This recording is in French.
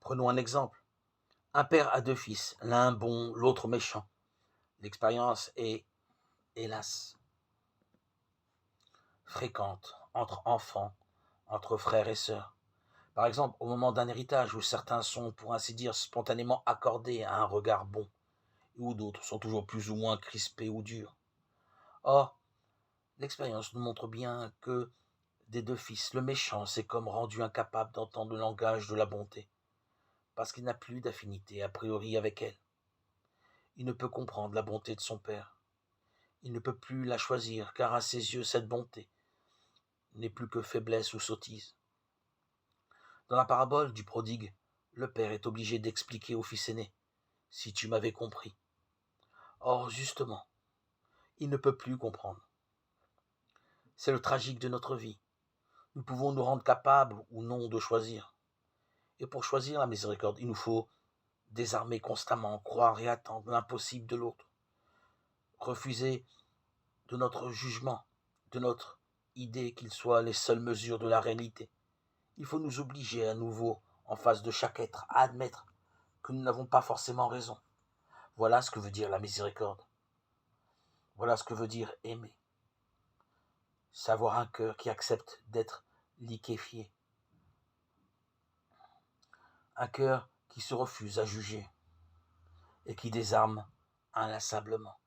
Prenons un exemple. Un père a deux fils, l'un bon, l'autre méchant. L'expérience est, hélas, fréquente entre enfants, entre frères et sœurs. Par exemple, au moment d'un héritage où certains sont, pour ainsi dire, spontanément accordés à un regard bon, où d'autres sont toujours plus ou moins crispés ou durs. Or, l'expérience nous montre bien que des deux fils, le méchant s'est comme rendu incapable d'entendre le langage de la bonté, parce qu'il n'a plus d'affinité a priori avec elle. Il ne peut comprendre la bonté de son père. Il ne peut plus la choisir, car à ses yeux, cette bonté n'est plus que faiblesse ou sottise. Dans la parabole du prodigue, le père est obligé d'expliquer au fils aîné, si tu m'avais compris. Or, justement, il ne peut plus comprendre. C'est le tragique de notre vie. Nous pouvons nous rendre capables ou non de choisir. Et pour choisir la miséricorde, il nous faut désarmer constamment, croire et attendre l'impossible de l'autre, refuser de notre jugement, de notre idée qu'ils soient les seules mesures de la réalité. Il faut nous obliger à nouveau, en face de chaque être, à admettre que nous n'avons pas forcément raison. Voilà ce que veut dire la miséricorde. Voilà ce que veut dire aimer. Savoir un cœur qui accepte d'être liquéfié. Un cœur qui se refuse à juger et qui désarme inlassablement.